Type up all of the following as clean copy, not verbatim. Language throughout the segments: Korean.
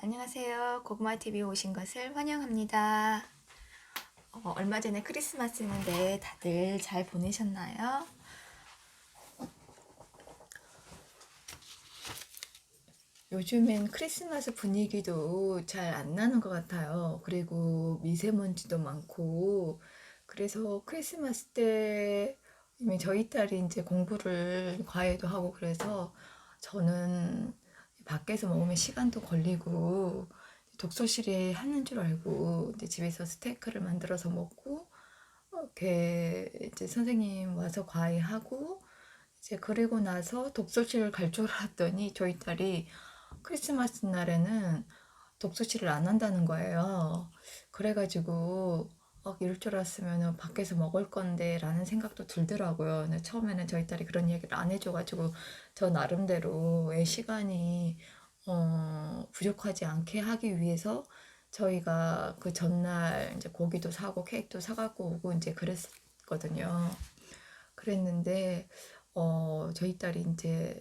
안녕하세요. 고구마TV에 오신 것을 환영합니다. 얼마 전에 크리스마스였는데 다들 잘 보내셨나요? 요즘엔 크리스마스 분위기도 잘 안 나는 것 같아요. 그리고 미세먼지도 많고, 그래서 크리스마스 때 저희 딸이 이제 공부를 과외도 하고 그래서 저는 밖에서 먹으면 시간도 걸리고 독서실에 하는 줄 알고 이제 집에서 스테이크를 만들어서 먹고 이렇게 이제 선생님 와서 과외하고 이제 그리고 나서 독서실을 갈 줄 알았더니 저희 딸이 크리스마스 날에는 독서실을 안 한다는 거예요. 그래가지고 이럴 줄 알았으면 밖에서 먹을 건데 라는 생각도 들더라고요. 근데 처음에는 저희 딸이 그런 얘기를 안 해줘가지고 저 나름대로 애 시간이 부족하지 않게 하기 위해서 저희가 그 전날 이제 고기도 사고 케이크도 사갖고 오고 이제 그랬거든요. 그랬는데 저희 딸이 이제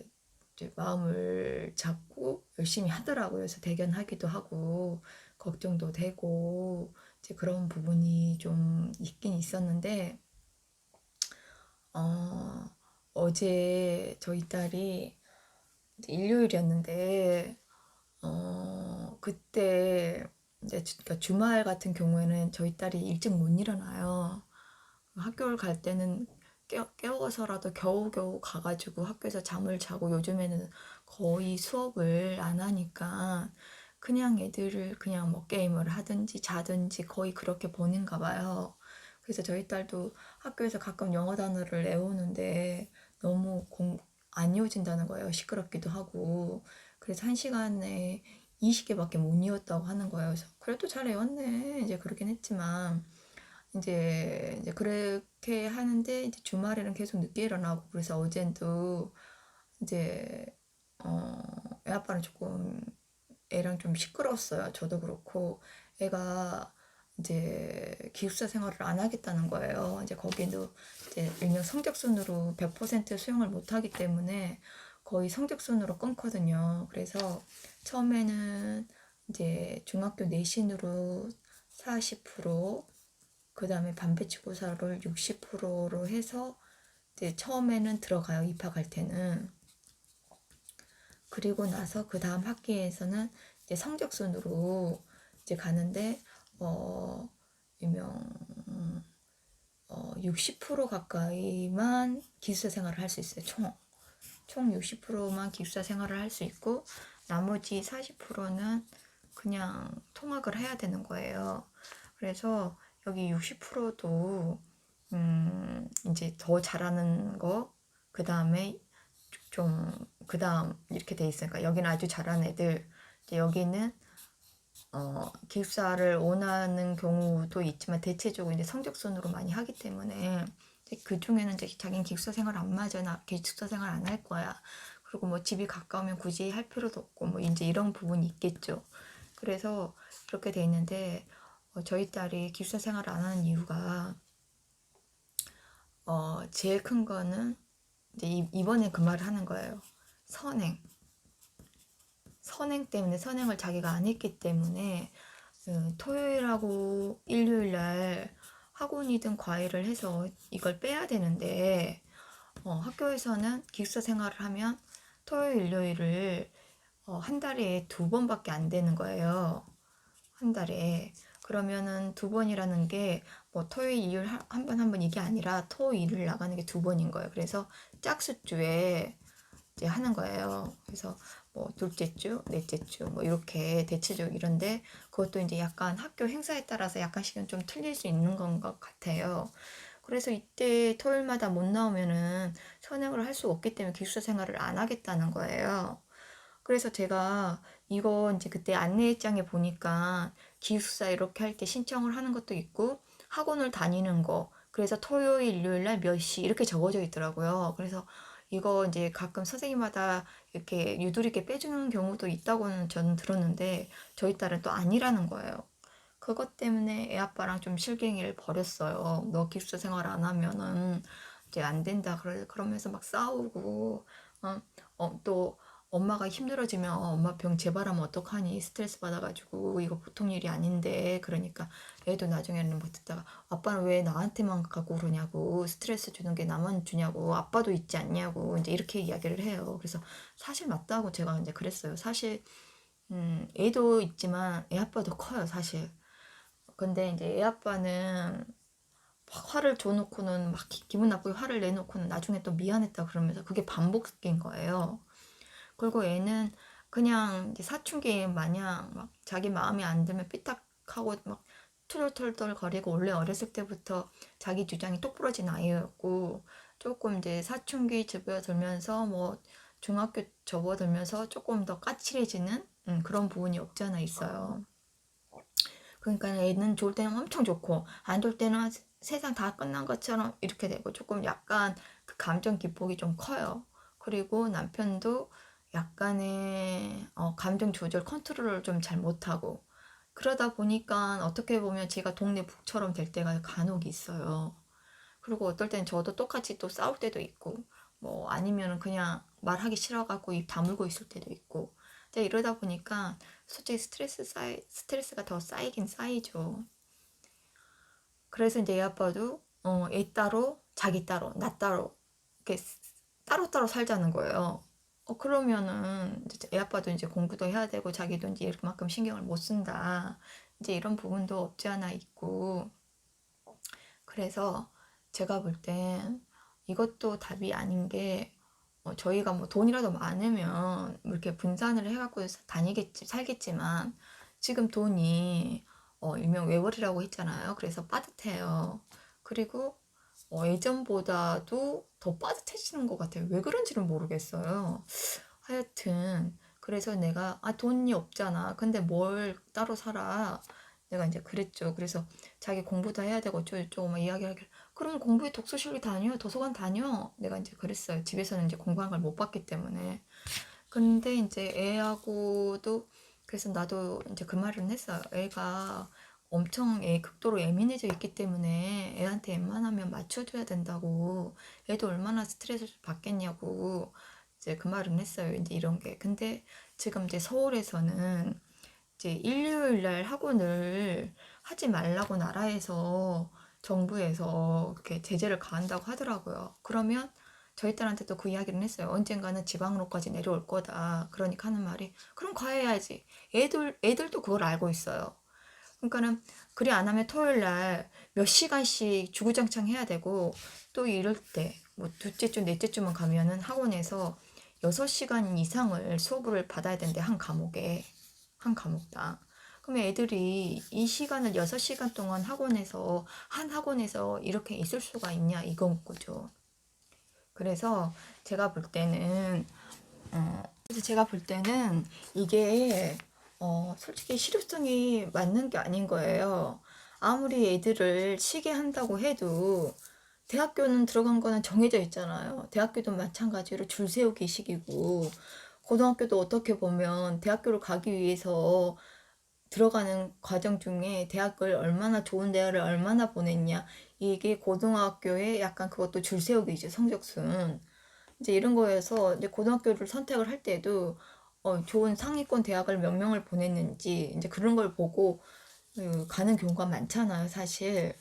마음을 잡고 열심히 하더라고요. 그래서 대견하기도 하고 걱정도 되고 이제 그런 부분이 좀 있긴 있었는데 어, 어제 저희 딸이 이제 일요일이었는데 그때 이제 그러니까 주말 같은 경우에는 저희 딸이 일찍 못 일어나요. 학교를 갈 때는 깨워서라도 겨우겨우 가가지고 학교에서 잠을 자고 요즘에는 거의 수업을 안 하니까 그냥 애들을 그냥 뭐 게임을 하든지 자든지 거의 그렇게 보낸가 봐요. 그래서 저희 딸도 학교에서 가끔 영어 단어를 외우는데 너무 안 이어진다는 거예요. 시끄럽기도 하고. 그래서 한 시간에 20개밖에 못 이었다고 하는 거예요. 그래서 그래도 잘 외웠네. 이제 그러긴 했지만 이제 그렇게 하는데 이제 주말에는 계속 늦게 일어나고 그래서 어젠도 이제 어, 애 아빠는 조금 애랑 좀 시끄러웠어요. 저도 그렇고 애가 이제 기숙사 생활을 안 하겠다는 거예요. 이제 거기도 이제 일명 성적순으로 100% 수용을 못 하기 때문에 거의 성적순으로 끊거든요. 그래서 처음에는 이제 중학교 내신으로 40%, 그 다음에 반배치고사를 60%로 해서 이제 처음에는 들어가요. 입학할 때는. 그리고 나서 그 다음 학기에서는 이제 성적순으로 이제 가는데 일명 60% 가까이만 기숙사 생활을 할 수 있어요. 총 60%만 기숙사 생활을 할 수 있고 나머지 40%는 그냥 통학을 해야 되는 거예요. 그래서 여기 60%도 이제 더 잘하는 거, 그 다음에 좀, 그 다음 이렇게 돼 있으니까 여기는 아주 잘하는 애들, 이제 여기는 기숙사를 원하는 경우도 있지만 대체적으로 이제 성적순으로 많이 하기 때문에 그 중에는 이제 자기는 기숙사 생활 안 맞아, 나 기숙사 생활 안 할 거야. 그리고 뭐 집이 가까우면 굳이 할 필요도 없고 뭐 이제 이런 부분이 있겠죠. 그래서 그렇게 돼 있는데 저희 딸이 기숙사 생활 안 하는 이유가 제일 큰 거는 이제 이번에 그 말을 하는 거예요. 선행. 선행 때문에 선행을 자기가 안 했기 때문에 토요일하고 일요일 날 학원이든 과외를 해서 이걸 빼야 되는데 학교에서는 기숙사 생활을 하면 토요일 일요일을 한 달에 2번밖에 안 되는 거예요. 한 달에. 그러면은 2번이라는 게 뭐 토요일 일요일 한 번 이게 아니라 토일을 나가는 게 2번인 거예요. 그래서 짝수주에 이제 하는 거예요. 그래서 뭐 둘째 주, 넷째 주, 뭐 이렇게 대체적 이런데 그것도 이제 약간 학교 행사에 따라서 약간씩은 좀 틀릴 수 있는 건 것 같아요. 그래서 이때 토요일마다 못 나오면은 선행을 할 수 없기 때문에 기숙사 생활을 안 하겠다는 거예요. 그래서 제가 이거 이제 그때 안내장에 보니까 기숙사 이렇게 할 때 신청을 하는 것도 있고 학원을 다니는 거, 그래서 토요일, 일요일 날 몇 시 이렇게 적어져 있더라고요. 그래서 이거 이제 가끔 선생님마다 이렇게 유도리게 빼주는 경우도 있다고는 저는 들었는데 저희 딸은 또 아니라는 거예요. 그것 때문에 애 아빠랑 좀 실갱이를 벌였어요. 너 기숙사 생활 안 하면은 이제 안 된다 그러면서 막 싸우고 또 엄마가 힘들어지면 엄마 병 재발하면 어떡하니? 스트레스 받아가지고 이거 보통 일이 아닌데. 그러니까 애도 나중에는 뭐 듣다가 아빠는 왜 나한테만 갖고 그러냐고, 스트레스 주는 게 나만 주냐고, 아빠도 있지 않냐고 이제 이렇게 이야기를 해요. 그래서 사실 맞다고 제가 이제 그랬어요. 사실 애도 있지만 애 아빠도 커요 사실. 근데 이제 애 아빠는 막 화를 줘놓고는 막 기분 나쁘게 화를 내놓고는 나중에 또 미안했다 그러면서 그게 반복인 거예요. 그리고 애는 그냥 이제 사춘기 마냥 막 자기 마음에 안 들면 삐딱하고 막 툴툴툴 거리고, 원래 어렸을 때부터 자기 주장이 똑부러진 아이였고, 조금 이제 사춘기 접어들면서 뭐 중학교 접어들면서 조금 더 까칠해지는 그런 부분이 없지 않아 있어요. 그러니까 애는 좋을 때는 엄청 좋고 안 좋을 때는 세상 다 끝난 것처럼 이렇게 되고, 조금 약간 그 감정 기복이 좀 커요. 그리고 남편도 약간의 감정 조절 컨트롤을 좀 잘 못하고, 그러다 보니까 어떻게 보면 제가 동네 북처럼 될 때가 간혹 있어요. 그리고 어떨 땐 저도 똑같이 또 싸울 때도 있고, 뭐 아니면은 그냥 말하기 싫어갖고 입 다물고 있을 때도 있고. 근데 이러다 보니까 솔직히 스트레스가 더 쌓이긴 쌓이죠. 그래서 이제 애 아빠도 애 따로 자기 따로 나 따로 이렇게 따로따로 살자는 거예요. 그러면은 이제 애 아빠도 이제 공부도 해야 되고 자기도 이제 그만큼 신경을 못 쓴다. 이제 이런 부분도 없지 않아 있고. 그래서 제가 볼 땐 이것도 답이 아닌 게, 저희가 뭐 돈이라도 많으면 뭐 이렇게 분산을 해갖고 살겠지만, 지금 돈이 일명 외월이라고 했잖아요. 그래서 빠듯해요. 그리고 예전보다도 더 빠듯해지는 것 같아요. 왜 그런지는 모르겠어요. 하여튼 그래서 내가 돈이 없잖아. 근데 뭘 따로 살아. 내가 이제 그랬죠. 그래서 자기 공부도 해야 되고 어쩌고저쩌고 막 이야기하길래, 그럼 공부에 독서실 다녀, 도서관 다녀. 내가 이제 그랬어요. 집에서는 이제 공부한 걸 못 봤기 때문에. 근데 이제 애하고도, 그래서 나도 이제 그 말은 했어요. 애가 엄청 극도로 예민해져 있기 때문에 애한테 웬만하면 맞춰줘야 된다고. 애도 얼마나 스트레스를 받겠냐고 이제 그 말은 했어요. 이제 이런 게. 근데 지금 이제 서울에서는 이제 일요일 날 학원을 하지 말라고 나라에서, 정부에서 이렇게 제재를 가한다고 하더라고요. 그러면 저희 딸한테도 그 이야기를 했어요. 언젠가는 지방으로까지 내려올 거다. 그러니까 하는 말이, 그럼 가야지. 애들도 그걸 알고 있어요. 그러니까는 그리 안 하면 토요일 날 몇 시간씩 주구장창 해야 되고, 또 이럴 때 뭐 둘째 주 넷째 주만 가면은 학원에서 6시간 이상을 수업을 받아야 되는데, 한 과목당. 그러면 애들이 이 시간을 6시간 동안 한 학원에서 이렇게 있을 수가 있냐 이건 거죠. 그래서 제가 볼 때는 이게 솔직히 실효성이 맞는 게 아닌 거예요. 아무리 애들을 쉬게 한다고 해도 대학교는 들어간 거는 정해져 있잖아요. 대학교도 마찬가지로 줄 세우기 식이고, 고등학교도 어떻게 보면 대학교를 가기 위해서 들어가는 과정 중에 대학을 얼마나 좋은 대학을 얼마나 보냈냐, 이게 고등학교에 약간 그것도 줄 세우기죠. 성적순 이제 이런 거에서 이제 고등학교를 선택을 할 때도 좋은 상위권 대학을 몇 명을 보냈는지 이제 그런 걸 보고 가는 경우가 많잖아요 사실.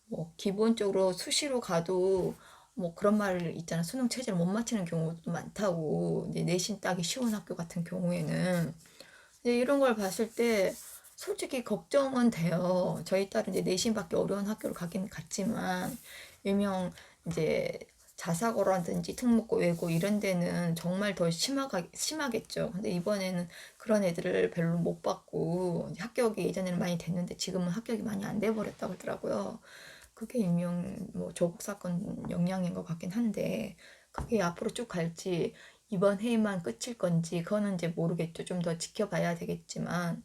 뭐 기본적으로 수시로 가도 뭐 그런 말 있잖아, 수능 체제를 못 맞히는 경우도 많다고. 이제 내신 따기 쉬운 학교 같은 경우에는 이제 이런 걸 봤을 때 솔직히 걱정은 돼요. 저희 딸은 이제 내신받기 어려운 학교를 가긴 갔지만, 일명 이제 자사고라든지 특목고 외고 이런 데는 정말 더 심하겠죠. 근데 이번에는 그런 애들을 별로 못 받고, 합격이 예전에는 많이 됐는데 지금은 합격이 많이 안 돼 버렸다고 하더라고요. 그게 일명 뭐 조국 사건 영향인 것 같긴 한데, 그게 앞으로 쭉 갈지 이번 해만 끝일 건지 그거는 이제 모르겠죠. 좀 더 지켜봐야 되겠지만,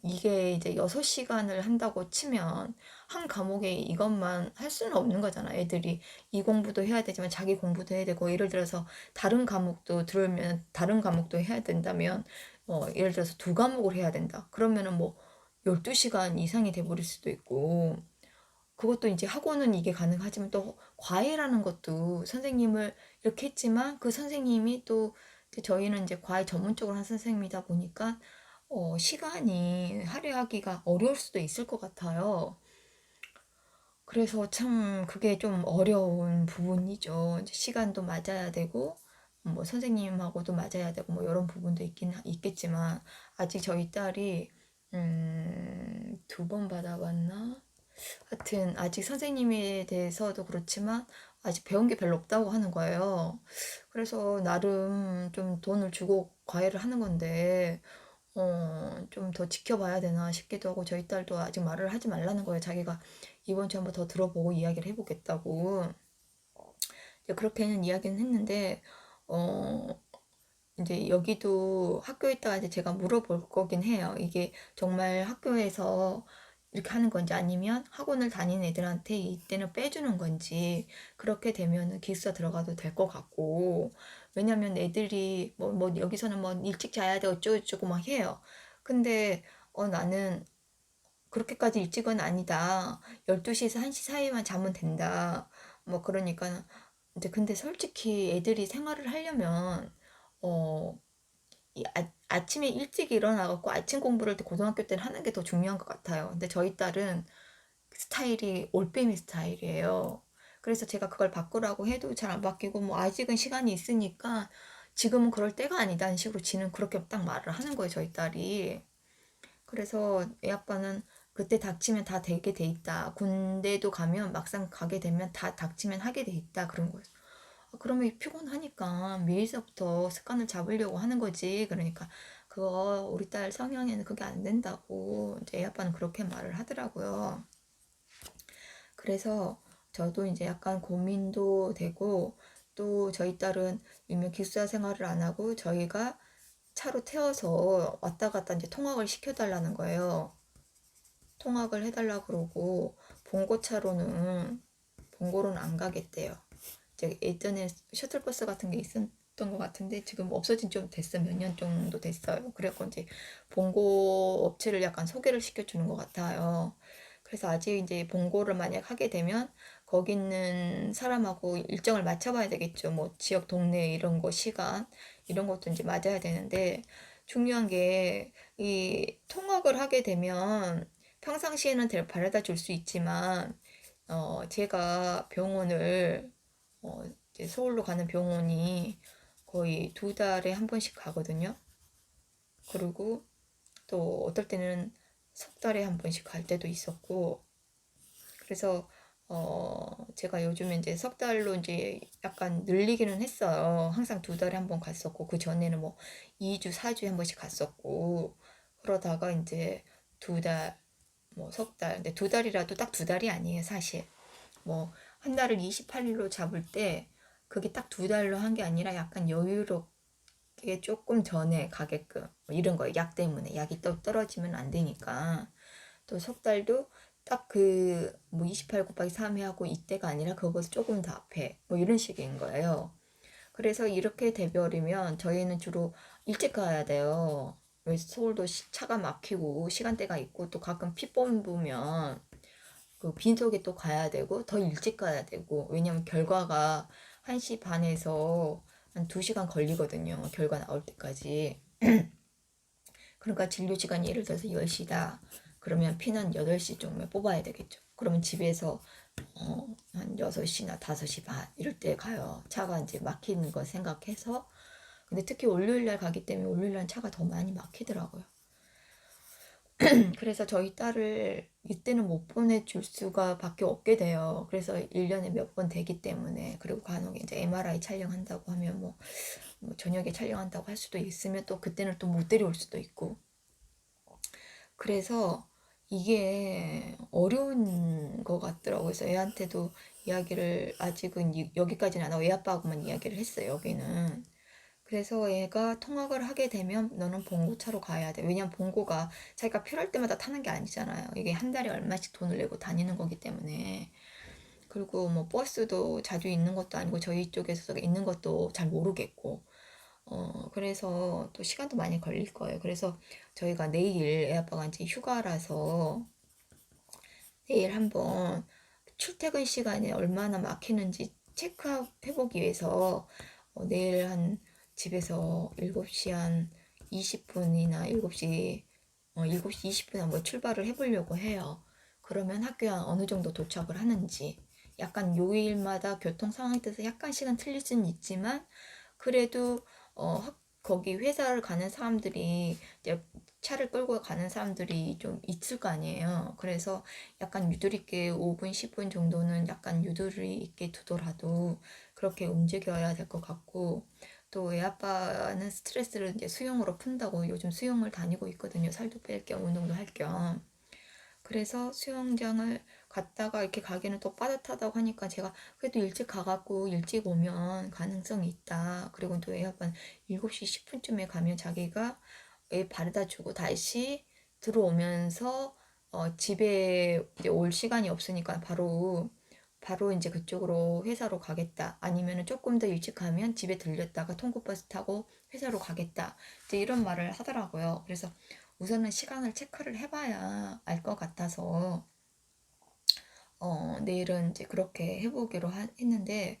이게 이제 6시간을 한다고 치면 한 과목에 이것만 할 수는 없는 거잖아. 애들이 이 공부도 해야 되지만 자기 공부도 해야 되고, 예를 들어서 다른 과목도 들으면 다른 과목도 해야 된다면, 예를 들어서 두 과목을 해야 된다. 그러면은 뭐 12시간 이상이 돼버릴 수도 있고, 그것도 이제 학원은 이게 가능하지만 또 과외라는 것도 선생님을 이렇게 했지만 그 선생님이 또 저희는 이제 과외 전문적으로 한 선생님이다 보니까 시간이 할애하기가 어려울 수도 있을 것 같아요. 그래서 참 그게 좀 어려운 부분이죠. 이제 시간도 맞아야 되고, 뭐 선생님하고도 맞아야 되고, 뭐 이런 부분도 있겠지만, 아직 저희 딸이, 2번 받아봤나? 하여튼, 아직 선생님에 대해서도 그렇지만, 아직 배운 게 별로 없다고 하는 거예요. 그래서 나름 좀 돈을 주고 과외를 하는 건데, 좀 더 지켜봐야 되나 싶기도 하고 저희 딸도 아직 말을 하지 말라는 거예요. 자기가 이번 주 한번 더 들어보고 이야기를 해보겠다고. 이제 그렇게는 이야기는 했는데 어 이제 여기도 학교에 있다가 이제 제가 물어볼 거긴 해요. 이게 정말 학교에서 이렇게 하는 건지 아니면 학원을 다니는 애들한테 이때는 빼주는 건지 그렇게 되면은 기숙사 들어가도 될 것 같고 왜냐면 애들이 뭐 여기서는 뭐 일찍 자야 돼 어쩌고저쩌고 막 해요. 근데 나는 그렇게까지 일찍은 아니다. 12시에서 1시 사이만 자면 된다. 뭐 그러니까 이제 근데 솔직히 애들이 생활을 하려면 어 아침에 일찍 일어나갖고 아침 공부를 고등학교 때는 하는 게 더 중요한 것 같아요. 근데 저희 딸은 스타일이 올빼미 스타일이에요. 그래서 제가 그걸 바꾸라고 해도 잘 안 바뀌고 뭐 아직은 시간이 있으니까 지금은 그럴 때가 아니다는 식으로 지는 그렇게 딱 말을 하는 거예요, 저희 딸이. 그래서 애 아빠는 그때 닥치면 다 되게 돼 있다. 군대도 가면 막상 가게 되면 다 닥치면 하게 돼 있다. 그런 거예요. 그러면 피곤하니까 미리서부터 습관을 잡으려고 하는 거지. 그러니까 그거 우리 딸 성향에는 그게 안 된다고 이제 애 아빠는 그렇게 말을 하더라고요. 그래서 저도 이제 약간 고민도 되고 또 저희 딸은 일명 기숙사 생활을 안 하고 저희가 차로 태워서 왔다 갔다 이제 통학을 시켜달라는 거예요. 통학을 해달라 그러고 봉고로는 안 가겠대요. 이제 예전에 셔틀버스 같은 게 있었던 것 같은데 지금 없어진 좀 됐어. 몇 년 정도 됐어요. 그래서 이제 봉고 업체를 약간 소개를 시켜주는 것 같아요. 그래서 아직 이제 봉고를 만약 하게 되면 거기 있는 사람하고 일정을 맞춰봐야 되겠죠. 뭐 지역 동네 이런 거 시간 이런 것도 이제 맞아야 되는데 중요한 게 이 통학을 하게 되면 평상시에는 바래다 줄 수 있지만 제가 병원을 이제 서울로 가는 병원이 거의 2달에 한 번씩 가거든요. 그리고 또 어떨 때는 석 달에 한 번씩 갈 때도 있었고, 그래서 제가 요즘에 이제 석 달로 이제 약간 늘리기는 했어요. 항상 2달에 한 번 갔었고, 그 전에는 뭐 2주, 4주에 한 번씩 갔었고, 그러다가 이제 2달, 뭐 석 달, 근데 2달이라도 딱 2달이 아니에요, 사실. 뭐 한 달을 28일로 잡을 때 그게 딱 2달로 한 게 아니라 약간 여유롭게 조금 전에 가게끔 뭐 이런 거예요. 약 때문에 약이 또 떨어지면 안 되니까 또 석 달도 딱 그 뭐 28 곱하기 3이 하고 이때가 아니라 그거보다 조금 더 앞에 뭐 이런 식인 거예요. 그래서 이렇게 돼버리면 저희는 주로 일찍 가야 돼요. 왜 서울도 차가 막히고 시간대가 있고 또 가끔 피 뽑으면 그 빈속에 또 가야 되고 더 일찍 가야 되고 왜냐면 결과가 1시 반에서 한 2시간 걸리거든요. 결과 나올 때까지. 그러니까 진료 시간이 예를 들어서 10시다. 그러면 피는 8시쯤에 뽑아야 되겠죠. 그러면 집에서 한 6시나 5시 반 이럴 때 가요. 차가 이제 막히는 거 생각해서. 근데 특히 월요일 날 가기 때문에 월요일 날 차가 더 많이 막히더라고요. 그래서 저희 딸을 이때는 못 보내줄 수가 밖에 없게 돼요. 그래서 1년에 몇 번 되기 때문에. 그리고 간혹 이제 MRI 촬영한다고 하면 뭐 저녁에 촬영한다고 할 수도 있으면 또 그때는 또 못 데려올 수도 있고. 그래서 이게 어려운 것 같더라고요. 그래서 애한테도 이야기를 아직은 여기까지는 안 하고 애 아빠하고만 이야기를 했어요. 여기는. 그래서 얘가 통학을 하게 되면 너는 봉고차로 가야 돼. 왜냐면 봉고가 자기가 필요할 때마다 타는 게 아니잖아요. 이게 한 달에 얼마씩 돈을 내고 다니는 거기 때문에. 그리고 뭐 버스도 자주 있는 것도 아니고 저희 쪽에서 있는 것도 잘 모르겠고. 그래서 또 시간도 많이 걸릴 거예요. 그래서 저희가 내일 애 아빠가 이제 휴가라서 내일 한번 출퇴근 시간에 얼마나 막히는지 체크해보기 위해서 내일 한 집에서 7시 한 20분이나 7시 7시 20분에 한번 출발을 해보려고 해요. 그러면 학교에 어느 정도 도착을 하는지. 약간 요일마다 교통 상황에 따라서 약간 시간 틀릴 수는 있지만 그래도 거기 회사를 가는 사람들이 이제 차를 끌고 가는 사람들이 좀 있을 거 아니에요. 그래서 약간 유도리 있게 5분, 10분 정도는 약간 유도리 있게 두더라도 그렇게 움직여야 될 것 같고 또 애 아빠는 스트레스를 이제 수영으로 푼다고 요즘 수영을 다니고 있거든요. 살도 뺄 겸 운동도 할 겸. 그래서 수영장을 갔다가 이렇게 가기는 또 빠듯하다고 하니까 제가 그래도 일찍 가갖고 일찍 오면 가능성이 있다. 그리고 또 애 아빠는 7시 10분쯤에 가면 자기가 애 바르다 주고 다시 들어오면서 집에 이제 올 시간이 없으니까 바로 이제 그쪽으로 회사로 가겠다. 아니면은 조금 더 일찍 가면 집에 들렸다가 통구버스 타고 회사로 가겠다. 이제 이런 말을 하더라고요. 그래서 우선은 시간을 체크를 해봐야 알 것 같아서 내일은 이제 그렇게 해보기로 했는데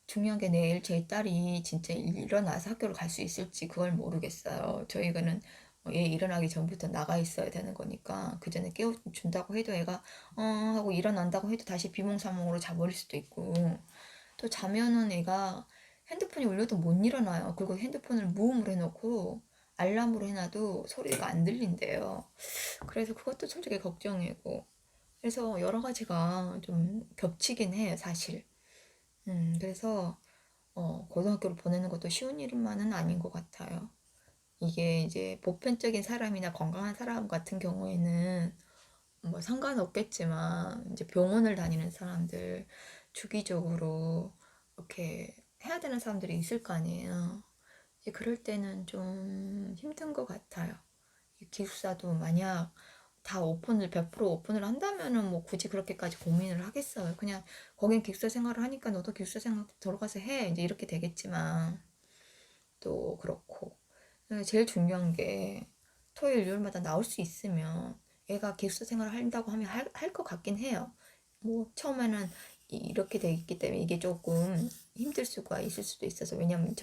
중요한 게 내일 제 딸이 진짜 일어나서 학교를 갈 수 있을지 그걸 모르겠어요. 저희가는 얘 일어나기 전부터 나가 있어야 되는 거니까 그 전에 깨워준다고 해도 애가 하고 일어난다고 해도 다시 비몽사몽으로 자버릴 수도 있고 또 자면은 애가 핸드폰이 울려도 못 일어나요. 그리고 핸드폰을 무음으로 해놓고 알람으로 해놔도 소리가 안 들린대요. 그래서 그것도 솔직히 걱정이고 그래서 여러 가지가 좀 겹치긴 해요, 사실. 그래서 고등학교를 보내는 것도 쉬운 일만은 아닌 것 같아요. 이게 이제 보편적인 사람이나 건강한 사람 같은 경우에는 뭐 상관없겠지만 이제 병원을 다니는 사람들 주기적으로 이렇게 해야 되는 사람들이 있을 거 아니에요. 이제 그럴 때는 좀 힘든 것 같아요. 기숙사도 만약 다 오픈을 100% 오픈을 한다면은 뭐 굳이 그렇게까지 고민을 하겠어요. 그냥 거긴 기숙사 생활을 하니까 너도 기숙사 생활 들어가서 해. 이제 이렇게 되겠지만 또 그렇고 제일 중요한 게 토요일 일요일마다 나올 수 있으면 애가 기숙사 생활을 한다고 하면 할 것 같긴 해요. 뭐 처음에는 이렇게 돼 있기 때문에 이게 조금 힘들 수가 있을 수도 있어서 왜냐면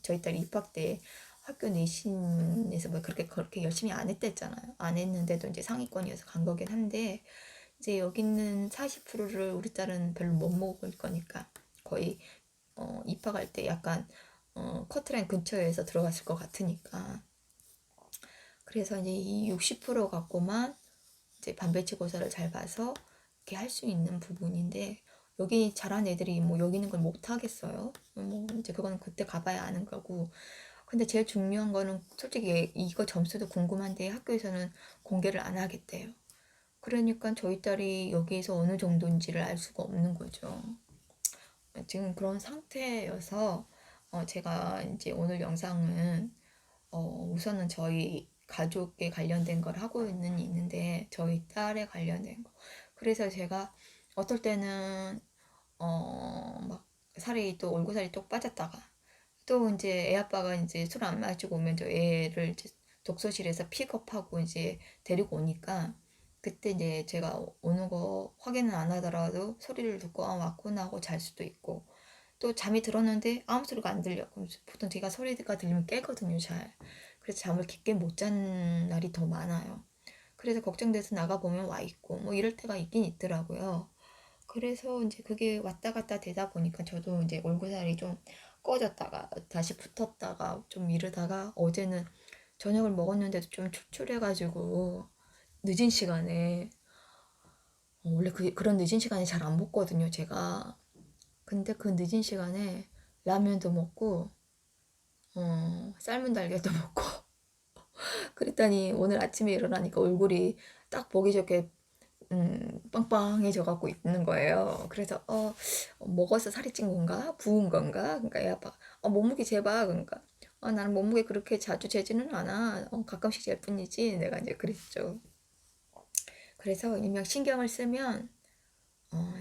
저희 딸이 입학 때 학교 내신에서 뭐 그렇게 열심히 안 했댔잖아요. 안 했는데도 이제 상위권이어서 간 거긴 한데 이제 여기 있는 40%를 우리 딸은 별로 못 먹을 거니까 거의 입학할 때 약간 커트라인 근처에서 들어갔을 것 같으니까 그래서 이제 이 60% 갖고만 이제 반배치고사를 잘 봐서 이렇게 할 수 있는 부분인데 여기 잘한 애들이 뭐 여기 있는 걸 못 하겠어요. 뭐 이제 그거는 그때 가봐야 아는 거고. 근데 제일 중요한 거는 솔직히 이거 점수도 궁금한데 학교에서는 공개를 안 하겠대요. 그러니까 저희 딸이 여기에서 어느 정도인지를 알 수가 없는 거죠. 지금 그런 상태여서 제가 이제 오늘 영상은 우선은 저희 가족에 관련된 걸 하고 있는데 저희 딸에 관련된 거. 그래서 제가 어떨 때는 막 살이 또 얼굴살이 또 빠졌다가 또 이제 애 아빠가 이제 술 안 마시고 오면 저 애를 이제 독서실에서 픽업하고 이제 데리고 오니까 그때 이제 제가 오는 거 확인은 안 하더라도 소리를 듣고 왔구나 하고 잘 수도 있고 또 잠이 들었는데 아무 소리가 안 들려. 그럼 보통 제가 소리가 들리면 깨거든요, 잘. 그래서 잠을 깊게 못 잔 날이 더 많아요. 그래서 걱정돼서 나가보면 와 있고 뭐 이럴 때가 있긴 있더라고요. 그래서 이제 그게 왔다 갔다 되다 보니까 저도 이제 얼굴살이 좀 꺼졌다가 다시 붙었다가 좀 이러다가 어제는 저녁을 먹었는데도 좀 출출해가지고 늦은 시간에 원래 그런 늦은 시간에 잘 안 먹거든요, 제가. 근데 그 늦은 시간에 라면도 먹고 삶은 달걀도 먹고 그랬더니 오늘 아침에 일어나니까 얼굴이 딱 보기 좋게 빵빵해져 갖고 있는 거예요. 그래서 먹어서 살이 찐 건가? 부은 건가? 그러니까 애 아빠가 몸무게 재봐. 그러니까 나는 몸무게 그렇게 자주 재지는 않아. 가끔씩 잴 뿐이지. 내가 이제 그랬죠. 그래서 일명 신경을 쓰면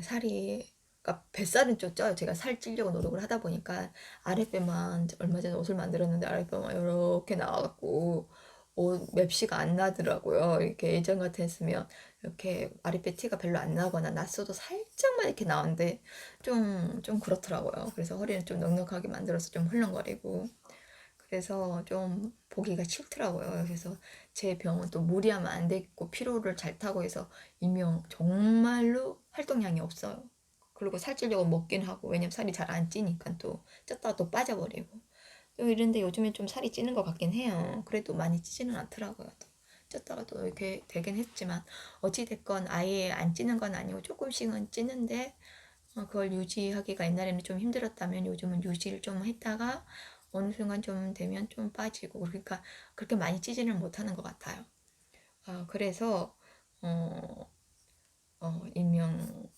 살이 그러니까 뱃살은 좀 쪄요. 제가 살 찌려고 노력을 하다 보니까 아랫배만 얼마 전에 옷을 만들었는데 아랫배만 이렇게 나와갖고 옷 맵시가 안 나더라고요. 이렇게 예전 같았으면 이렇게 아랫배 티가 별로 안 나거나 났어도 살짝만 이렇게 나오는데 좀 그렇더라고요. 그래서 허리는 좀 넉넉하게 만들어서 좀 헐렁거리고 그래서 좀 보기가 싫더라고요. 그래서 제 병은 또 무리하면 안 되겠고 피로를 잘 타고 해서 일명 정말로 활동량이 없어요. 그리고 살찌려고 먹긴 하고 왜냐면 살이 잘 안 찌니까 또 쪘다가 또 빠져버리고 또 이런데 요즘에 좀 살이 찌는 것 같긴 해요. 그래도 많이 찌지는 않더라고요. 또 쪘다가 또 이렇게 되긴 했지만 어찌됐건 아예 안 찌는 건 아니고 조금씩은 찌는데 그걸 유지하기가 옛날에는 좀 힘들었다면 요즘은 유지를 좀 했다가 어느 순간 좀 되면 좀 빠지고 그러니까 그렇게 많이 찌지는 못하는 것 같아요. 그래서 어, 일명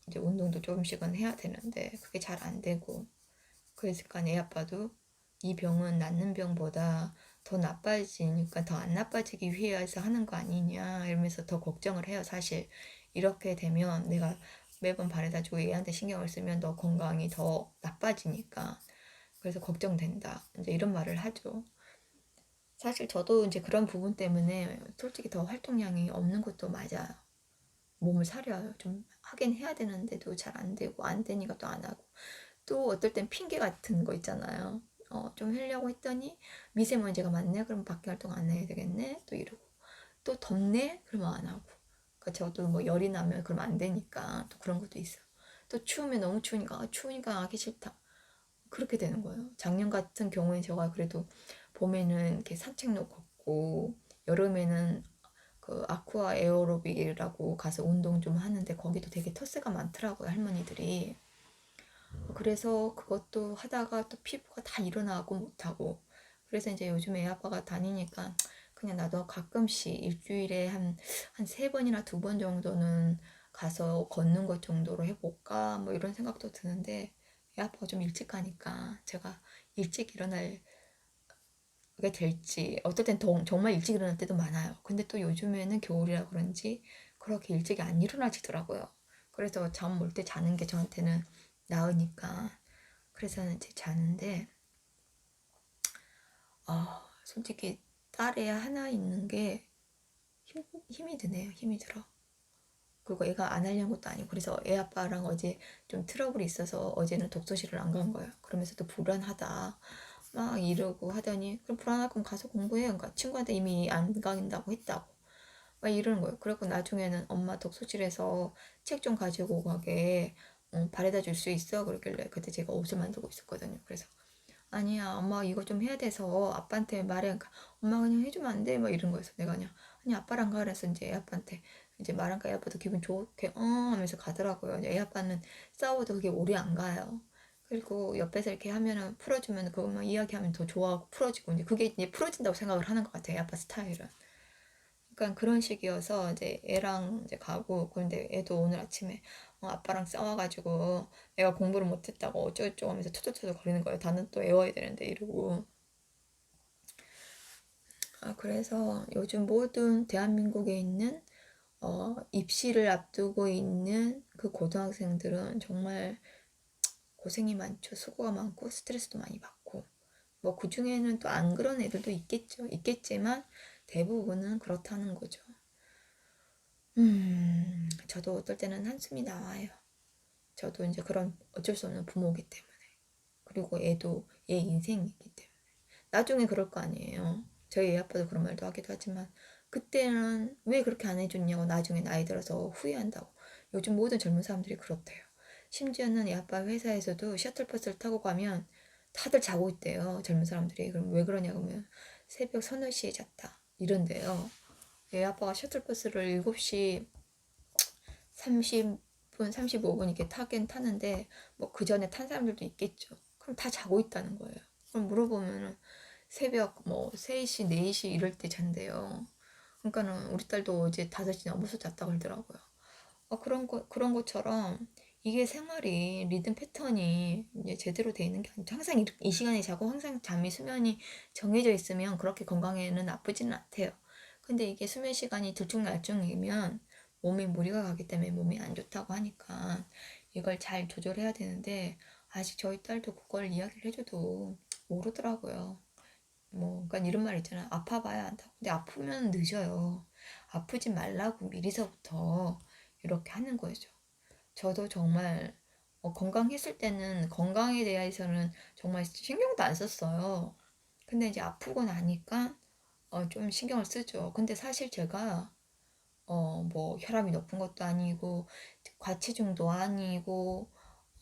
이제 운동도 조금씩은 해야 되는데 그게 잘 안 되고 그러니까 애 아빠도 이 병은 낫는 병보다 더 나빠지니까 더 안 나빠지기 위해서 하는 거 아니냐 이러면서 더 걱정을 해요. 사실 이렇게 되면 내가 매번 바래다 주고 얘한테 신경을 쓰면 너 건강이 더 나빠지니까 그래서 걱정된다. 이제 이런 말을 하죠. 사실 저도 이제 그런 부분 때문에 솔직히 더 활동량이 없는 것도 맞아요. 몸을 사려요. 좀 하긴 해야 되는데도 잘 안 되고 안 되니까 또 안 하고 또 어떨 땐 핑계 같은 거 있잖아요. 좀 하려고 했더니 미세먼지가 많네? 그럼 밖에 활동 안 해야 되겠네? 또 이러고 또 덥네? 그러면 안 하고 그러니까 저도 뭐 열이 나면 그러면 안 되니까 또 그런 것도 있어요. 또 추우면 너무 추우니까 추우니까 하기 싫다. 그렇게 되는 거예요. 작년 같은 경우에 제가 그래도 봄에는 이렇게 산책로 걷고 여름에는 그 아쿠아 에어로빅이라고 가서 운동 좀 하는데 거기도 되게 터스가 많더라고요, 할머니들이. 그래서 그것도 하다가 또 피부가 다 일어나고 못하고 그래서 이제 요즘 애 아빠가 다니니까 그냥 나도 가끔씩 일주일에 한 세 번이나 두 번 정도는 가서 걷는 것 정도로 해볼까 뭐 이런 생각도 드는데 애 아빠가 좀 일찍 가니까 제가 일찍 일어나게 될지 어떨 땐 정말 일찍 일어날 때도 많아요. 근데 또 요즘에는 겨울이라 그런지 그렇게 일찍이 안 일어나지더라고요. 그래서 잠 올 때 자는 게 저한테는 나으니까 그래서 이제 자는데 솔직히 딸애 하나 있는 게 힘이 드네요. 힘이 들어. 그리고 애가 안 하려는 것도 아니고 그래서 애 아빠랑 어제 좀 트러블이 있어서 어제는 독서실을 안 간 거예요. 그러면서 또 불안하다 막 이러고 하더니 그럼 불안할 거면 가서 공부해. 그러니까 친구한테 이미 안 간다고 했다고 막 이러는 거예요. 그래고 나중에는 엄마 독서실에서 책 좀 가지고 가게 바래다 줄 수 있어? 그러길래 그때 제가 옷을 만들고 있었거든요. 그래서 아니야 엄마 이거 좀 해야 돼서 아빠한테 말해. 그러니까 엄마 그냥 해주면 안 돼? 막 이런 거였어. 내가 그냥 아니 아빠랑 가 그래서 이제 애 아빠한테 이제 말하니까 애 아빠도 기분 좋게 하면서 가더라고요. 애 아빠는 싸워도 그게 오래 안 가요. 그리고 옆에서 이렇게 하면은 풀어주면 그것만 이야기하면 더 좋아하고 풀어지고 이제 그게 이제 풀어진다고 생각을 하는 것 같아요. 애 아빠 스타일은. 그러니까 그런 식이어서 이제 애랑 이제 가고 그런데 애도 오늘 아침에 아빠랑 싸워가지고 애가 공부를 못했다고 어쩌고저쩌고 하면서 투덜투덜 거리는 거예요. 나는 또 외워야 되는데 이러고. 그래서 요즘 모든 대한민국에 있는 입시를 앞두고 있는 그 고등학생들은 정말 고생이 많죠. 수고가 많고 스트레스도 많이 받고 뭐 그중에는 또 안 그런 애들도 있겠죠. 있겠지만 대부분은 그렇다는 거죠. 저도 어떨 때는 한숨이 나와요. 저도 이제 그런 어쩔 수 없는 부모이기 때문에. 그리고 애도 얘 인생이기 때문에. 나중에 그럴 거 아니에요. 저희 애 아빠도 그런 말도 하기도 하지만, 그때는 왜 그렇게 안 해줬냐고 나중에 나이 들어서 후회한다고. 요즘 모든 젊은 사람들이 그렇대요. 심지어는 애 아빠 회사에서도 셔틀버스를 타고 가면 다들 자고 있대요. 젊은 사람들이. 그럼 왜 그러냐고 하면 새벽 서너 시에 잤다. 이런데요. 애 아빠가 셔틀버스를 7시 30분, 35분 이렇게 타긴 타는데 뭐 그 전에 탄 사람들도 있겠죠. 그럼 다 자고 있다는 거예요. 그럼 물어보면은 새벽 뭐 3시, 4시 이럴 때 잔대요. 그러니까는 우리 딸도 어제 5시 넘어서 잤다 그러더라고요. 그런 것처럼 이게 생활이 리듬 패턴이 이제 제대로 돼 있는 게 아니죠. 항상 이 시간에 자고 항상 잠이 수면이 정해져 있으면 그렇게 건강에는 나쁘지는 않대요. 근데 이게 수면 시간이 들쭉날쭉이면 몸에 무리가 가기 때문에 몸이 안 좋다고 하니까 이걸 잘 조절해야 되는데 아직 저희 딸도 그걸 이야기를 해줘도 모르더라고요. 뭐, 그러니까 이런 말 있잖아. 아파봐야 안다고. 근데 아프면 늦어요. 아프지 말라고 미리서부터 이렇게 하는 거죠. 저도 정말 건강했을 때는 건강에 대해서는 정말 신경도 안 썼어요. 근데 이제 아프고 나니까 좀 신경을 쓰죠. 근데 사실 제가 뭐 혈압이 높은 것도 아니고 과체중도 아니고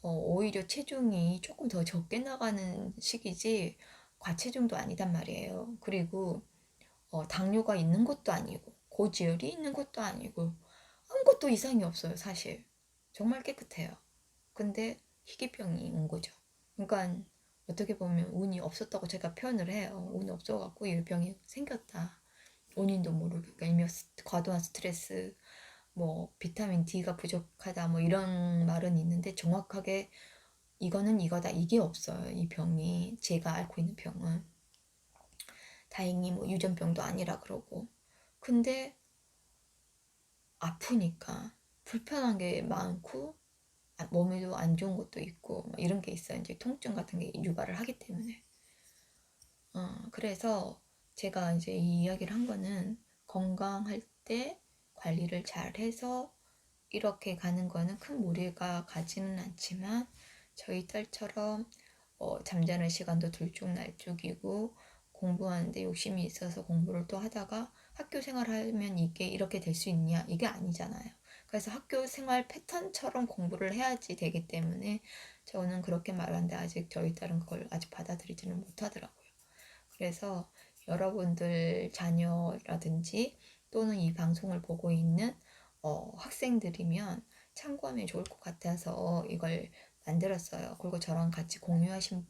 오히려 체중이 조금 더 적게 나가는 시기지 과체중도 아니단 말이에요. 그리고 당뇨가 있는 것도 아니고 고지혈이 있는 것도 아니고 아무것도 이상이 없어요, 사실. 정말 깨끗해요. 근데 희귀병이 온 거죠. 그러니까 어떻게 보면 운이 없었다고 제가 표현을 해요. 운이 없어갖고 이 병이 생겼다. 원인도 모르고, 그러니까 일명 과도한 스트레스, 뭐 비타민 D가 부족하다, 뭐 이런 말은 있는데 정확하게 이거는 이거다 이게 없어요. 이 병이 제가 앓고 있는 병은 다행히 뭐 유전병도 아니라 그러고. 근데 아프니까 불편한 게 많고 몸에도 안 좋은 것도 있고 뭐 이런 게 있어요. 이제 통증 같은 게 유발을 하기 때문에. 그래서 제가 이제 이 이야기를 한 거는 건강할 때 관리를 잘 해서 이렇게 가는 거는 큰 무리가 가지는 않지만 저희 딸처럼 잠자는 시간도 들쭉날쭉이고 공부하는데 욕심이 있어서 공부를 또 하다가 학교 생활하면 이게 이렇게 될 수 있냐? 이게 아니잖아요. 그래서 학교 생활 패턴처럼 공부를 해야지 되기 때문에 저는 그렇게 말하는데 아직 저희 딸은 그걸 아직 받아들이지는 못하더라고요. 그래서 여러분들 자녀라든지 또는 이 방송을 보고 있는 학생들이면 참고하면 좋을 것 같아서 이걸 만들었어요. 그리고 저랑 같이 공유하신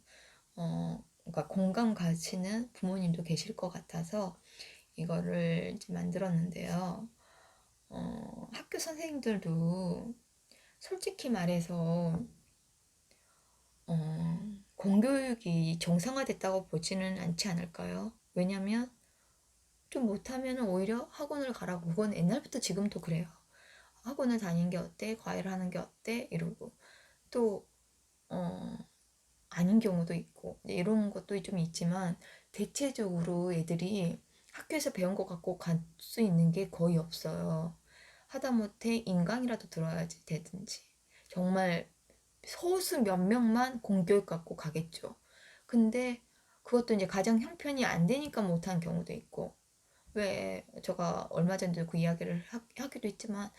그러니까 공감 가시는 부모님도 계실 것 같아서 이거를 이제 만들었는데요. 학교 선생님들도 솔직히 말해서 공교육이 정상화됐다고 보지는 않지 않을까요? 왜냐면 좀 못하면 오히려 학원을 가라고. 그건 옛날부터 지금도 그래요. 학원을 다니는 게 어때? 과외를 하는 게 어때? 이러고 또 아닌 경우도 있고 이런 것도 좀 있지만 대체적으로 애들이 학교에서 배운 것 갖고 갈 수 있는 게 거의 없어요. 하다못해 인강이라도 들어야지 되든지 정말 소수 몇 명만 공교육 갖고 가겠죠. 근데 그것도 이제 가정 형편이 안 되니까 못한 경우도 있고 왜 제가 얼마 전에도 그 이야기를 하기도 했지만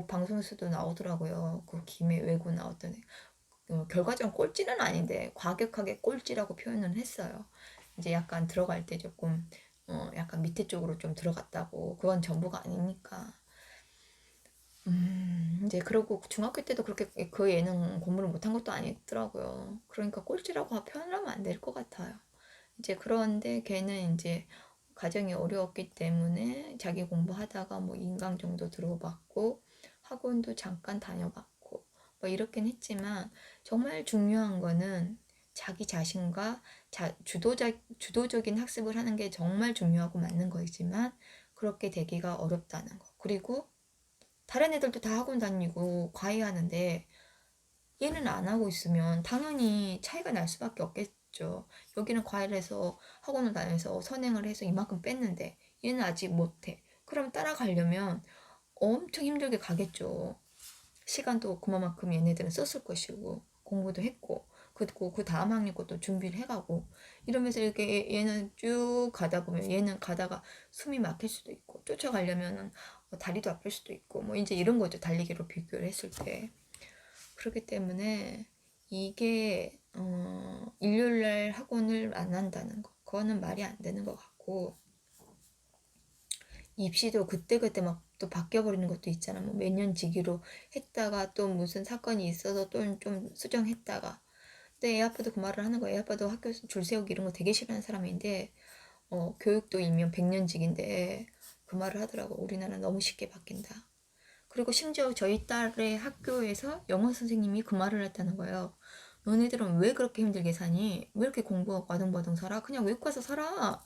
방송에서도 나오더라고요. 그 김해 외고 나왔던 결과적으로 꼴찌는 아닌데 과격하게 꼴찌라고 표현을 했어요. 이제 약간 들어갈 때 조금 약간 밑에 쪽으로 좀 들어갔다고. 그건 전부가 아니니까. 이제 그러고 중학교 때도 그렇게 그 애는 공부를 못한 것도 아니더라고요. 그러니까 꼴찌라고 표현을 하면 안 될 것 같아요. 이제 그런데 걔는 이제 가정이 어려웠기 때문에 자기 공부하다가 뭐 인강 정도 들어봤고 학원도 잠깐 다녀봤고 뭐 이렇긴 했지만 정말 중요한 거는 자기 자신과 주도적인 학습을 하는 게 정말 중요하고 맞는 거지만 그렇게 되기가 어렵다는 거. 그리고 다른 애들도 다 학원 다니고 과외하는데 얘는 안 하고 있으면 당연히 차이가 날 수밖에 없겠죠. 여기는 과외를 해서 학원을 다녀서 선행을 해서 이만큼 뺐는데 얘는 아직 못해. 그럼 따라가려면 엄청 힘들게 가겠죠. 시간도 그만큼 얘네들은 썼을 것이고 공부도 했고 그리고 그 다음 학년 것도 준비를 해가고 이러면서 이렇게 얘는 쭉 가다 보면 얘는 가다가 숨이 막힐 수도 있고 쫓아가려면 다리도 아플 수도 있고 뭐 이제 이런 거죠. 달리기로 비교를 했을 때. 그렇기 때문에 이게 일요일날 학원을 안 한다는 거 그거는 말이 안 되는 것 같고 입시도 그때그때 막 또 바뀌어버리는 것도 있잖아. 뭐 매년 지기로 했다가 또 무슨 사건이 있어서 또 좀 수정했다가. 근데 애 아빠도 그 말을 하는 거야. 애 아빠도 학교에서 줄 세우기 이런 거 되게 싫어하는 사람인데 교육도 일명 100년직인데 그 말을 하더라고. 우리나라는 너무 쉽게 바뀐다. 그리고 심지어 저희 딸의 학교에서 영어 선생님이 그 말을 했다는 거예요. 너네들은 왜 그렇게 힘들게 사니? 왜 이렇게 공부하고 아등바등 살아? 그냥 외국 가서 살아.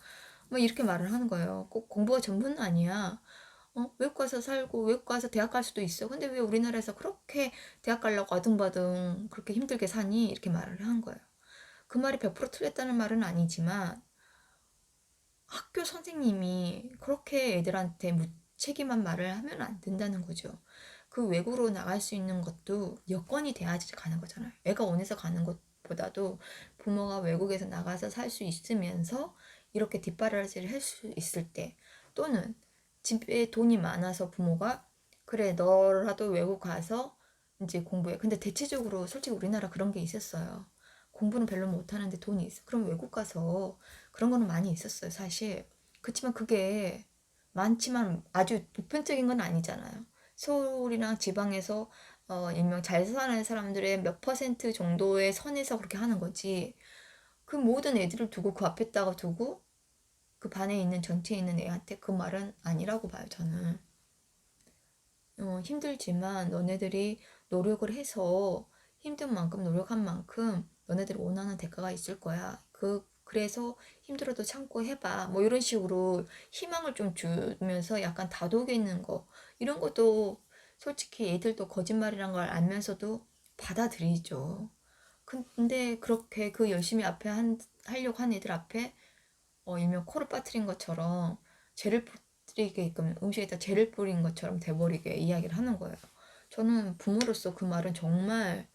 뭐 이렇게 말을 하는 거예요. 꼭 공부가 전부는 아니야. 외국 가서 살고 외국 가서 대학 갈 수도 있어. 근데 왜 우리나라에서 그렇게 대학 가려고 아등바등 그렇게 힘들게 사니? 이렇게 말을 한 거예요. 그 말이 100% 틀렸다는 말은 아니지만 학교 선생님이 그렇게 애들한테 무책임한 말을 하면 안 된다는 거죠. 그 외국으로 나갈 수 있는 것도 여건이 돼야지 가는 거잖아요. 애가 원해서 가는 것보다도 부모가 외국에서 나가서 살 수 있으면서 이렇게 뒷바라지를 할 수 있을 때, 또는 집에 돈이 많아서 부모가 그래 너라도 외국 가서 이제 공부해. 근데 대체적으로 솔직히 우리나라 그런 게 있었어요. 공부는 별로 못하는데 돈이 있어. 그럼 외국 가서 그런 거는 많이 있었어요, 사실. 그렇지만 그게 많지만 아주 보편적인 건 아니잖아요. 서울이나 지방에서 일명 잘 사는 사람들의 몇 퍼센트 정도의 선에서 그렇게 하는 거지. 그 모든 애들을 두고 그 앞에다가 두고 그 반에 있는 전체에 있는 애한테 그 말은 아니라고 봐요, 저는. 힘들지만 너네들이 노력을 해서 힘든 만큼 노력한 만큼 너네들이 원하는 대가가 있을 거야. 그래서 힘들어도 참고 해봐. 뭐 이런 식으로 희망을 좀 주면서 약간 다독여 있는 거. 이런 것도 솔직히 애들도 거짓말이란 걸 알면서도 받아들이죠. 근데 그렇게 그 열심히 하려고 한 애들 앞에 일명 코를 빠뜨린 것처럼 죄를 뿌리게끔 음식에다 죄를 뿌린 것처럼 돼버리게 이야기를 하는 거예요. 저는 부모로서 그 말은 정말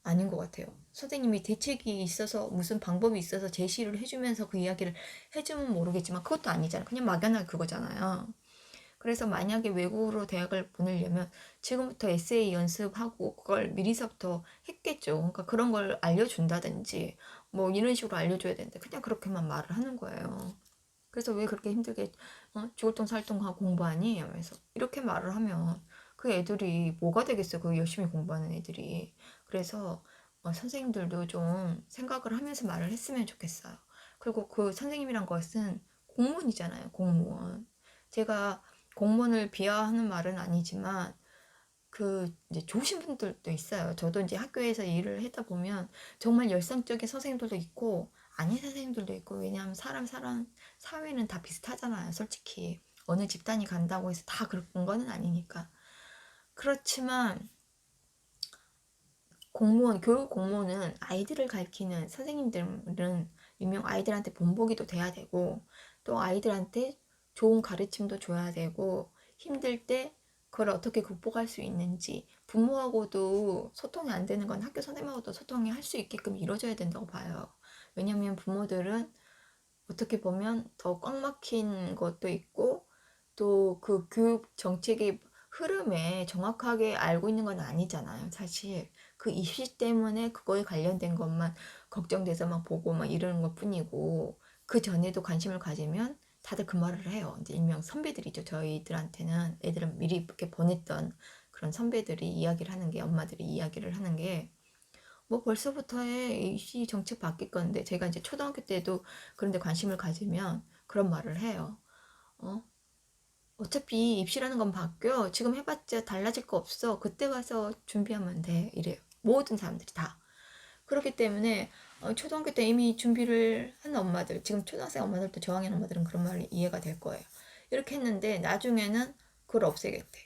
아닌 것 같아요. 선생님이 대책이 있어서 무슨 방법이 있어서 제시를 해주면서 그 이야기를 해주면 모르겠지만 그것도 아니잖아요. 그냥 막연하게 그거잖아요. 그래서 만약에 외국으로 대학을 보내려면 지금부터 에세이 연습하고 그걸 미리서부터 했겠죠. 그러니까 그런 걸 알려준다든지 뭐 이런 식으로 알려줘야 되는데 그냥 그렇게만 말을 하는 거예요. 그래서 왜 그렇게 힘들게 죽을 똥 살 똥하고 공부하니? 하면서 이렇게 말을 하면 그 애들이 뭐가 되겠어요? 그 열심히 공부하는 애들이. 그래서 선생님들도 좀 생각을 하면서 말을 했으면 좋겠어요. 그리고 그 선생님이란 것은 공무원이잖아요. 공무원. 제가 공무원을 비하하는 말은 아니지만 그 이제 좋으신 분들도 있어요. 저도 이제 학교에서 일을 하다 보면 정말 열성적인 선생님들도 있고 아닌 선생님들도 있고, 왜냐하면 사람 사회는 다 비슷하잖아요. 솔직히 어느 집단이 간다고 해서 다 그런 거는 아니니까. 그렇지만 교육 공무원은 아이들을 가르치는 선생님들은 일명 아이들한테 본보기도 돼야 되고, 또 아이들한테 좋은 가르침도 줘야 되고, 힘들 때 그걸 어떻게 극복할 수 있는지, 부모하고도 소통이 안 되는 건 학교 선생님하고도 소통이 할 수 있게끔 이루어져야 된다고 봐요. 왜냐면 부모들은 어떻게 보면 더 꽉 막힌 것도 있고, 또 그 교육 정책의 흐름에 정확하게 알고 있는 건 아니잖아요, 사실. 그 입시 때문에 그거에 관련된 것만 걱정돼서 막 보고 막 이러는 것 뿐이고, 그 전에도 관심을 가지면 다들 그 말을 해요. 이제 일명 선배들이죠. 저희들한테는 애들은 미리 이렇게 보냈던 그런 선배들이 이야기를 하는 게, 엄마들이 이야기를 하는 게, 뭐 벌써부터 해. 입시 정책 바뀔 건데, 제가 이제 초등학교 때도 그런데 관심을 가지면 그런 말을 해요. 어? 어차피 입시라는 건 바뀌어. 지금 해봤자 달라질 거 없어. 그때 가서 준비하면 돼. 이래요. 모든 사람들이 다. 그렇기 때문에 초등학교 때 이미 준비를 한 엄마들, 지금 초등학생 엄마들도 저학년 엄마들은 그런 말이 이해가 될 거예요. 이렇게 했는데 나중에는 그걸 없애겠대.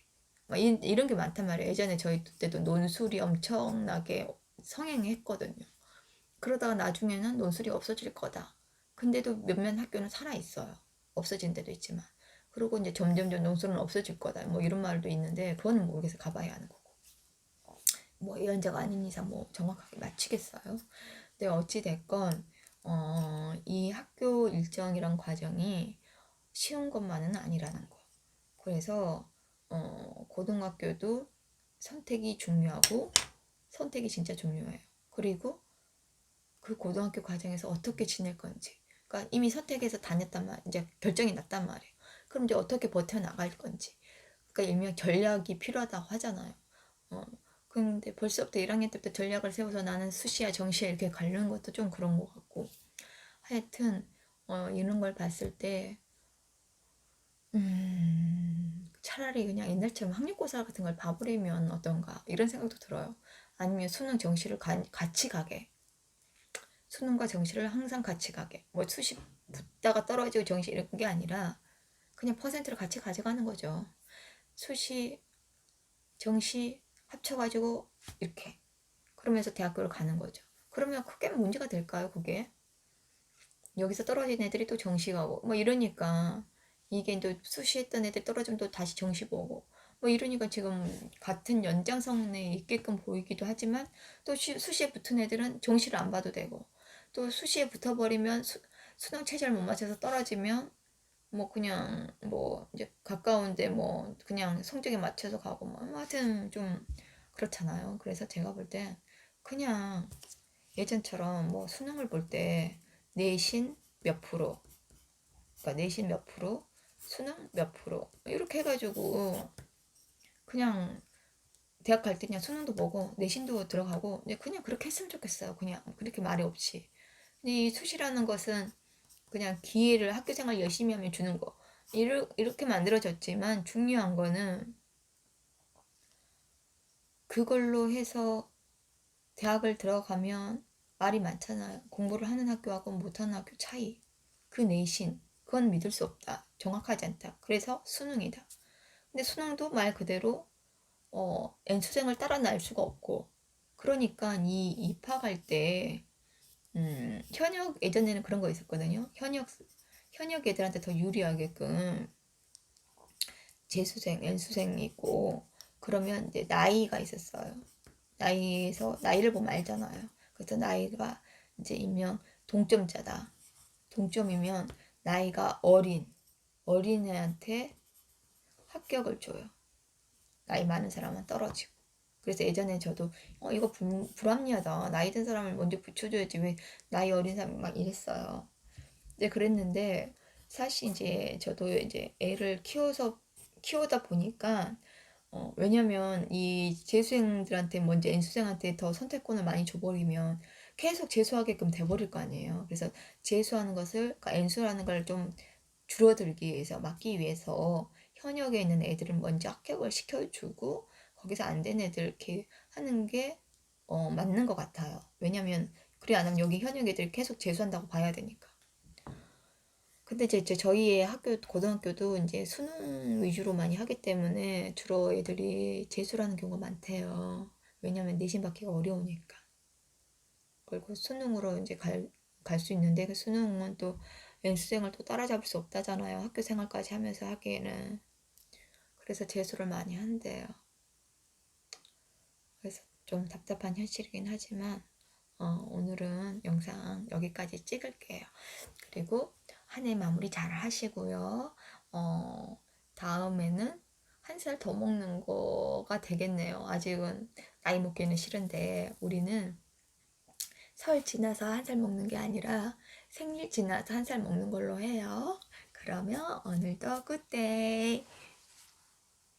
막 이런 게 많단 말이에요. 예전에 저희 때도 논술이 엄청나게 성행했거든요. 그러다가 나중에는 논술이 없어질 거다. 근데도 몇몇 학교는 살아있어요. 없어진 데도 있지만. 그리고 이제 점점점 논술은 없어질 거다. 뭐 이런 말도 있는데 그거는 모르겠어요. 가봐야 하는 거고. 뭐 예언자가 아닌 이상 뭐 정확하게 맞히겠어요. 근데 어찌 됐건 이 학교 일정이란 과정이 쉬운 것만은 아니라는 거. 그래서 고등학교도 선택이 중요하고, 선택이 진짜 중요해요. 그리고 그 고등학교 과정에서 어떻게 지낼 건지. 그러니까 이미 선택해서 다녔단 말, 이제 결정이 났단 말이에요. 그럼 이제 어떻게 버텨나갈 건지. 그러니까 일명 전략이 필요하다고 하잖아요. 근데 벌써부터 1학년 때부터 전략을 세워서 나는 수시야 정시야 이렇게 가려는 것도 좀 그런 것 같고. 하여튼 이런 걸 봤을 때 차라리 그냥 옛날처럼 학력고사 같은 걸 봐버리면 어떤가 이런 생각도 들어요. 아니면 수능 정시를 같이 가게. 수능과 정시를 항상 같이 가게. 뭐 수시 붙다가 떨어지고 정시 이런 게 아니라 그냥 퍼센트를 같이 가져가는 거죠. 수시, 정시 합쳐가지고 이렇게. 그러면서 대학교를 가는 거죠. 그러면 크게 문제가 될까요, 그게? 여기서 떨어진 애들이 또 정시 가고 뭐 이러니까, 이게 또 수시 했던 애들 떨어지면 또 다시 정시 보고 뭐 이러니까 지금 같은 연장선에 있게끔 보이기도 하지만, 또 수시에 붙은 애들은 정시를 안 봐도 되고, 또 수시에 붙어버리면 수능 체제를 못 맞춰서 떨어지면 뭐 그냥 뭐 이제 가까운데 뭐 그냥 성적에 맞춰서 가고 뭐 하여튼 좀 그렇잖아요. 그래서 제가 볼 때 그냥 예전처럼 뭐 수능을 볼 때 내신 몇 프로, 그러니까 내신 몇 프로, 수능 몇 프로 이렇게 해가지고 그냥 대학 갈 때 그냥 수능도 보고 내신도 들어가고 그냥 그렇게 했으면 좋겠어요. 그냥 그렇게 말이 없이. 근데 이 수시라는 것은 그냥 기회를 학교 생활 열심히 하면 주는 거. 이렇게 만들어졌지만 중요한 거는 그걸로 해서 대학을 들어가면 말이 많잖아요. 공부를 하는 학교하고 못하는 학교 차이. 그 내신. 그건 믿을 수 없다. 정확하지 않다. 그래서 수능이다. 근데 수능도 말 그대로 N수생을 따라 날 수가 없고 그러니까 이 입학할 때 현역 예전에는 그런 거 있었거든요. 현역 애들한테 더 유리하게끔 재수생, N수생이 있고 그러면 이제 나이가 있었어요. 나이에서 나이를 보면 알잖아요. 그래서 나이가 이제 일명 동점자다. 동점이면 나이가 어린 애한테 합격을 줘요. 나이 많은 사람은 떨어지고. 그래서 예전에 저도 이거 불합리하다. 나이 든 사람을 먼저 붙여줘야지 왜 나이 어린 사람 막 이랬어요. 이제 그랬는데 사실 이제 저도 이제 애를 키우다 보니까 왜냐면 이 재수생들한테 먼저 N수생한테 더 선택권을 많이 줘버리면 계속 재수하게끔 돼버릴 거 아니에요. 그래서 재수하는 것을, 그러니까 N수라는 걸 좀 줄어들기 위해서, 막기 위해서 현역에 있는 애들은 먼저 합격을 시켜주고 거기서 안 된 애들 이렇게 하는 게 맞는 것 같아요. 왜냐면 그래 안 하면 여기 현역 애들이 계속 재수한다고 봐야 되니까. 근데 이제 저희의 학교 고등학교도 이제 수능 위주로 많이 하기 때문에 주로 애들이 재수라는 경우가 많대요. 왜냐면 내신 받기가 어려우니까. 그리고 수능으로 이제 갈 수 있는데 그 수능은 또 N수생을 또 따라잡을 수 없다잖아요. 학교 생활까지 하면서 하기에는. 그래서 재수를 많이 한대요. 그래서 좀 답답한 현실이긴 하지만 오늘은 영상 여기까지 찍을게요. 그리고 한 해 마무리 잘 하시고요. 다음에는 한 살 더 먹는 거가 되겠네요. 아직은 나이 먹기는 싫은데 우리는 설 지나서 한 살 먹는 게 아니라 생일 지나서 한 살 먹는 걸로 해요. 그러면 오늘도 굿데이.